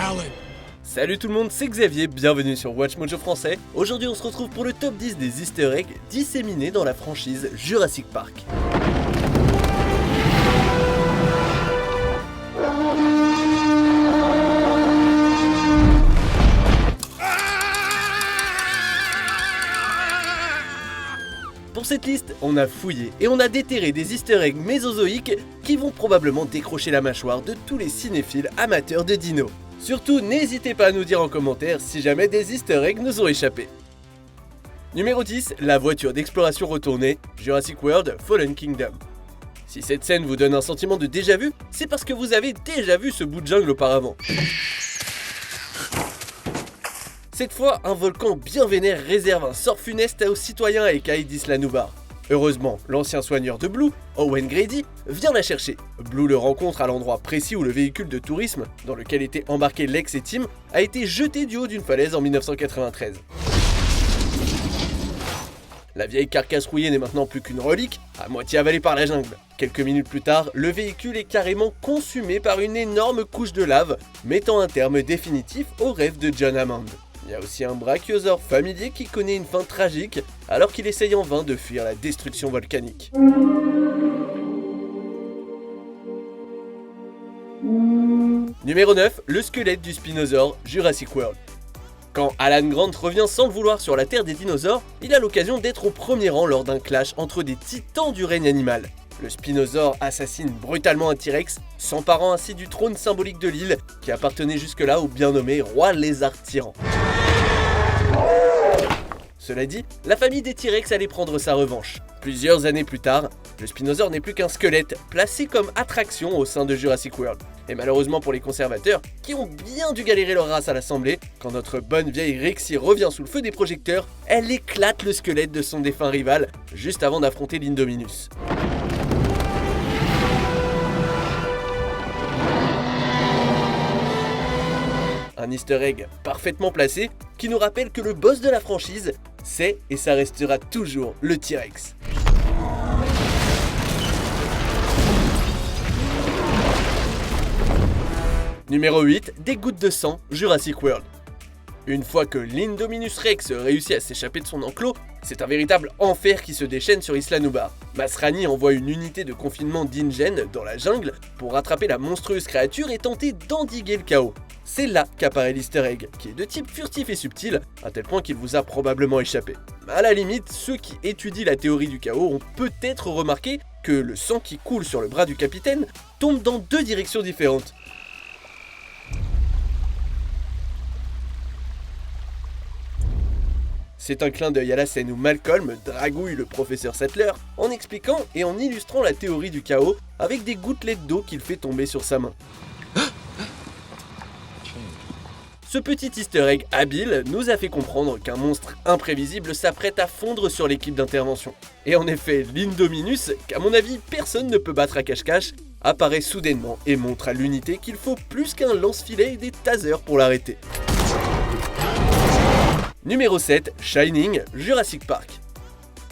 talent. Salut tout le monde, c'est Xavier, bienvenue sur Watch Mojo français. Aujourd'hui on se retrouve pour le top 10 des easter eggs disséminés dans la franchise Jurassic Park. Pour cette liste, on a fouillé et on a déterré des easter eggs mésozoïques qui vont probablement décrocher la mâchoire de tous les cinéphiles amateurs de dinos. Surtout, n'hésitez pas à nous dire en commentaire si jamais des easter eggs nous ont échappé. Numéro 10, la voiture d'exploration retournée, Jurassic World Fallen Kingdom. Si cette scène vous donne un sentiment de déjà-vu, c'est parce que vous avez déjà vu ce bout de jungle auparavant. Cette fois, un volcan bien vénère réserve un sort funeste aux citoyens écailles d'Isla Nublar. Heureusement, l'ancien soigneur de Blue, Owen Grady, vient la chercher. Blue le rencontre à l'endroit précis où le véhicule de tourisme, dans lequel étaient embarqués Lex et Tim, a été jeté du haut d'une falaise en 1993. La vieille carcasse rouillée n'est maintenant plus qu'une relique, à moitié avalée par la jungle. Quelques minutes plus tard, le véhicule est carrément consumé par une énorme couche de lave, mettant un terme définitif au rêve de John Hammond. Il y a aussi un brachiosaure familier qui connaît une fin tragique alors qu'il essaye en vain de fuir la destruction volcanique. Numéro 9, le squelette du spinosaure Jurassic World. Quand Alan Grant revient sans le vouloir sur la Terre des dinosaures, il a l'occasion d'être au premier rang lors d'un clash entre des titans du règne animal. Le spinosaure assassine brutalement un T-Rex, s'emparant ainsi du trône symbolique de l'île qui appartenait jusque-là au bien nommé roi lézard tyran. Cela dit, la famille des T-Rex allait prendre sa revanche. Plusieurs années plus tard, le spinosaure n'est plus qu'un squelette placé comme attraction au sein de Jurassic World. Et malheureusement pour les conservateurs, qui ont bien dû galérer leur race à l'Assemblée, quand notre bonne vieille Rexy revient sous le feu des projecteurs, elle éclate le squelette de son défunt rival, juste avant d'affronter l'Indominus. Un easter egg parfaitement placé qui nous rappelle que le boss de la franchise, c'est et ça restera toujours le T-Rex. Numéro 8, des gouttes de sang, Jurassic World. Une fois que l'Indominus Rex réussit à s'échapper de son enclos, c'est un véritable enfer qui se déchaîne sur Isla Nublar. Masrani envoie une unité de confinement d'InGen dans la jungle pour rattraper la monstrueuse créature et tenter d'endiguer le chaos. C'est là qu'apparaît l'easter egg, qui est de type furtif et subtil, à tel point qu'il vous a probablement échappé. À la limite, ceux qui étudient la théorie du chaos ont peut-être remarqué que le sang qui coule sur le bras du capitaine tombe dans deux directions différentes. C'est un clin d'œil à la scène où Malcolm dragouille le professeur Sattler en expliquant et en illustrant la théorie du chaos avec des gouttelettes d'eau qu'il fait tomber sur sa main. Ce petit easter egg habile nous a fait comprendre qu'un monstre imprévisible s'apprête à fondre sur l'équipe d'intervention. Et en effet, l'Indominus, qu'à mon avis personne ne peut battre à cache-cache, apparaît soudainement et montre à l'unité qu'il faut plus qu'un lance-filet et des tasers pour l'arrêter. Numéro 7, Shining, Jurassic Park.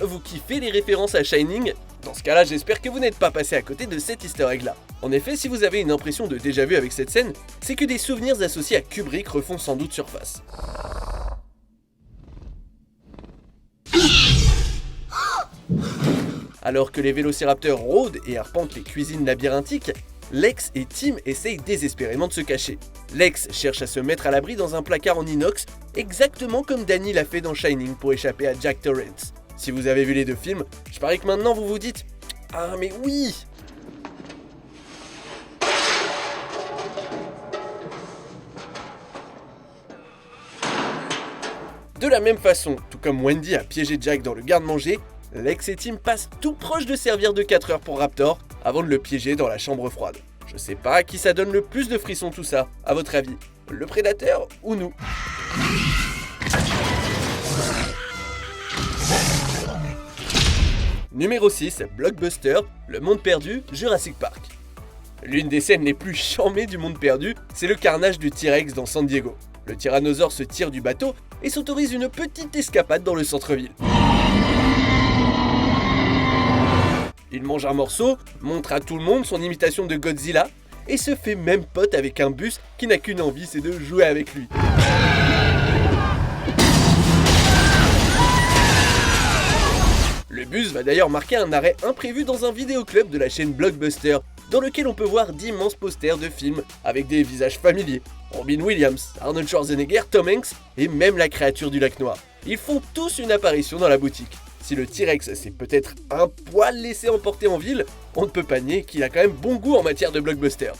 Vous kiffez les références à Shining ? Dans ce cas-là, j'espère que vous n'êtes pas passé à côté de cet easter egg-là. En effet, si vous avez une impression de déjà-vu avec cette scène, c'est que des souvenirs associés à Kubrick refont sans doute surface. Alors que les vélociraptors rôdent et arpentent les cuisines labyrinthiques, Lex et Tim essayent désespérément de se cacher. Lex cherche à se mettre à l'abri dans un placard en inox, exactement comme Danny l'a fait dans Shining pour échapper à Jack Torrance. Si vous avez vu les deux films, je parie que maintenant vous vous dites « Ah mais oui !» De la même façon, tout comme Wendy a piégé Jack dans le garde-manger, Lex et Tim passent tout proche de servir de 4 heures pour Raptor avant de le piéger dans la chambre froide. Je sais pas à qui ça donne le plus de frissons tout ça, à votre avis, le prédateur ou nous ? Numéro 6, Blockbuster, le monde perdu, Jurassic Park. L'une des scènes les plus charmées du monde perdu, c'est le carnage du T-Rex dans San Diego. Le tyrannosaure se tire du bateau et s'autorise une petite escapade dans le centre-ville. Il mange un morceau, montre à tout le monde son imitation de Godzilla, et se fait même pote avec un bus qui n'a qu'une envie, c'est de jouer avec lui. Le bus va d'ailleurs marquer un arrêt imprévu dans un vidéoclub de la chaîne Blockbuster, dans lequel on peut voir d'immenses posters de films avec des visages familiers. Robin Williams, Arnold Schwarzenegger, Tom Hanks et même la créature du lac noir. Ils font tous une apparition dans la boutique. Si le T-Rex s'est peut-être un poil laissé emporter en ville, on ne peut pas nier qu'il a quand même bon goût en matière de blockbuster.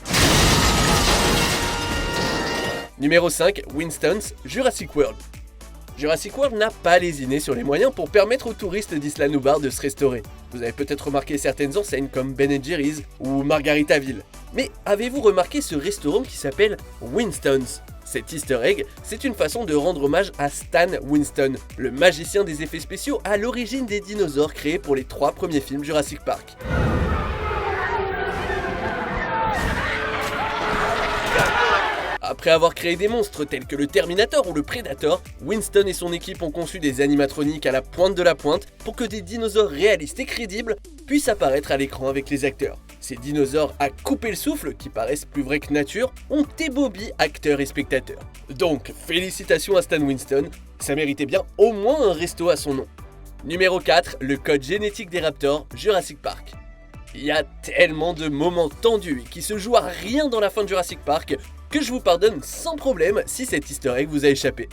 Numéro 5, Winston's Jurassic World. Jurassic World n'a pas lésiné sur les moyens pour permettre aux touristes d'Isla Nublar de se restaurer. Vous avez peut-être remarqué certaines enseignes comme Ben & Jerry's ou Margaritaville. Mais avez-vous remarqué ce restaurant qui s'appelle Winston's ? Cet easter egg, c'est une façon de rendre hommage à Stan Winston, le magicien des effets spéciaux à l'origine des dinosaures créés pour les 3 premiers films Jurassic Park. Après avoir créé des monstres tels que le Terminator ou le Predator, Winston et son équipe ont conçu des animatroniques à la pointe de la pointe pour que des dinosaures réalistes et crédibles puissent apparaître à l'écran avec les acteurs. Ces dinosaures à couper le souffle, qui paraissent plus vrais que nature, ont ébaubi acteurs et spectateurs. Donc, félicitations à Stan Winston, ça méritait bien au moins un resto à son nom. Numéro 4, le code génétique des raptors, Jurassic Park. Il y a tellement de moments tendus et qui se jouent à rien dans la fin de Jurassic Park que je vous pardonne sans problème si cet easter egg vous a échappé.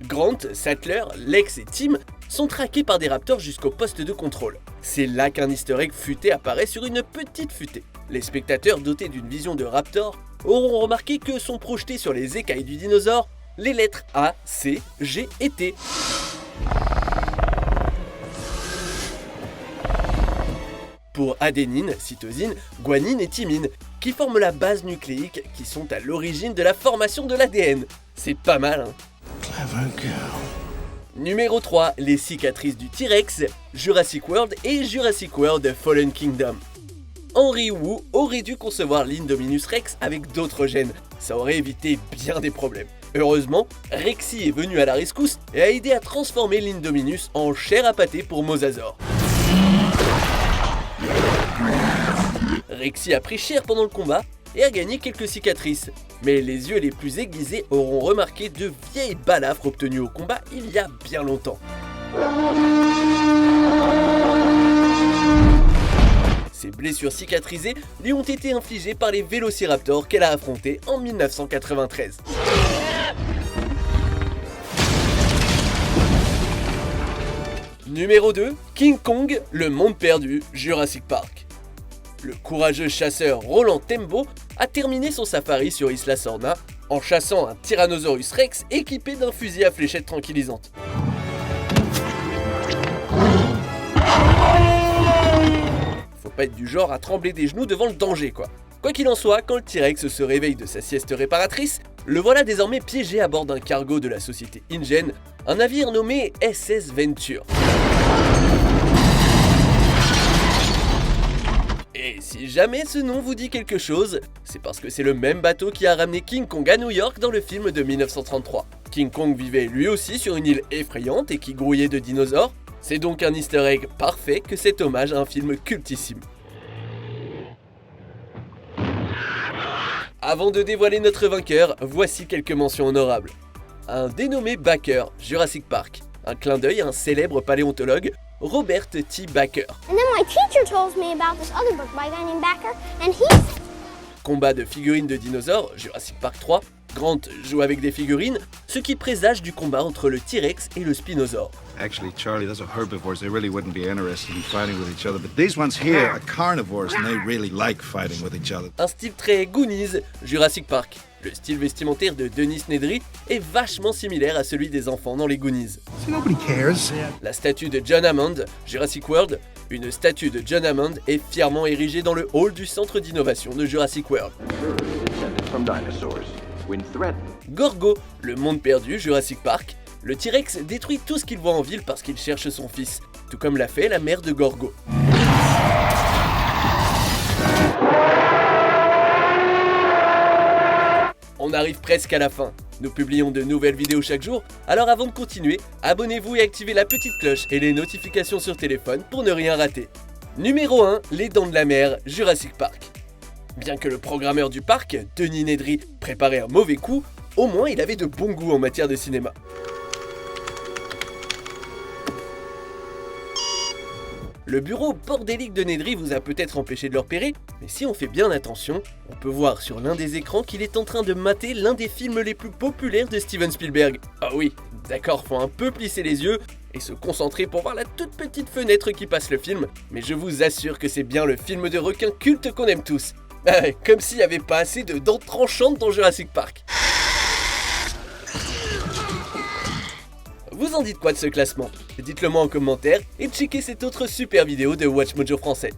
Grant, Sattler, Lex et Tim sont traqués par des raptors jusqu'au poste de contrôle. C'est là qu'un easter egg futé apparaît sur une petite futaie. Les spectateurs dotés d'une vision de raptor auront remarqué que sont projetées sur les écailles du dinosaure les lettres A, C, G et T. Pour adénine, cytosine, guanine et thymine, qui forment la base nucléique qui sont à l'origine de la formation de l'ADN. C'est pas mal, hein? Clever girl. Numéro 3, les cicatrices du T-Rex, Jurassic World et Jurassic World Fallen Kingdom. Henry Wu aurait dû concevoir l'Indominus Rex avec d'autres gènes, ça aurait évité bien des problèmes. Heureusement, Rexy est venu à la rescousse et a aidé à transformer l'Indominus en chair à pâté pour Mosasaur. Rexy a pris cher pendant le combat et a gagné quelques cicatrices, mais les yeux les plus aiguisés auront remarqué de vieilles balafres obtenues au combat il y a bien longtemps. Ces blessures cicatrisées lui ont été infligées par les vélociraptors qu'elle a affrontés en 1993. Numéro 2, King Kong, le monde perdu, Jurassic Park. Le courageux chasseur Roland Tembo a terminé son safari sur Isla Sorna en chassant un Tyrannosaurus Rex équipé d'un fusil à fléchettes tranquillisantes. Faut pas être du genre à trembler des genoux devant le danger quoi. Quoi qu'il en soit, quand le T-Rex se réveille de sa sieste réparatrice, le voilà désormais piégé à bord d'un cargo de la société InGen, un navire nommé SS Venture. Et si jamais ce nom vous dit quelque chose, c'est parce que c'est le même bateau qui a ramené King Kong à New York dans le film de 1933. King Kong vivait lui aussi sur une île effrayante et qui grouillait de dinosaures. C'est donc un easter egg parfait que cet hommage à un film cultissime. Avant de dévoiler notre vainqueur, voici quelques mentions honorables. Un dénommé Baker, Jurassic Park. Un clin d'œil à un célèbre paléontologue, Robert T. Baker. And then my teacher told me about this other book by a guy named Baker, and he's... Combat de figurines de dinosaures, Jurassic Park 3. Grant joue avec des figurines, ce qui présage du combat entre le T-Rex et le Spinosaure. Actually, Charlie, those are herbivores. They really wouldn't be interested in fighting with each other. But these ones here are carnivores, and they really like fighting with each other. Un style très Goonies, Jurassic Park. Le style vestimentaire de Denis Nedry est vachement similaire à celui des enfants dans les Goonies. See, nobody cares. La statue de John Hammond, Jurassic World. Une statue de John Hammond est fièrement érigée dans le hall du centre d'innovation de Jurassic World. Gorgo, le monde perdu, Jurassic Park. Le T-Rex détruit tout ce qu'il voit en ville parce qu'il cherche son fils, tout comme l'a fait la mère de Gorgo. On arrive presque à la fin. Nous publions de nouvelles vidéos chaque jour, alors avant de continuer, abonnez-vous et activez la petite cloche et les notifications sur téléphone pour ne rien rater. Numéro 1, Les Dents de la Mer, Jurassic Park. Bien que le programmeur du parc, Denis Nedry, préparait un mauvais coup, au moins il avait de bons goûts en matière de cinéma. Le bureau bordélique de Nedry vous a peut-être empêché de le repérer, mais si on fait bien attention, on peut voir sur l'un des écrans qu'il est en train de mater l'un des films les plus populaires de Steven Spielberg. Ah oui, d'accord, faut un peu plisser les yeux et se concentrer pour voir la toute petite fenêtre qui passe le film, mais je vous assure que c'est bien le film de requin culte qu'on aime tous. Comme s'il n'y avait pas assez de dents tranchantes dans Jurassic Park. Vous en dites quoi de ce classement? Dites-le moi en commentaire et checkez cette autre super vidéo de Watch Mojo français.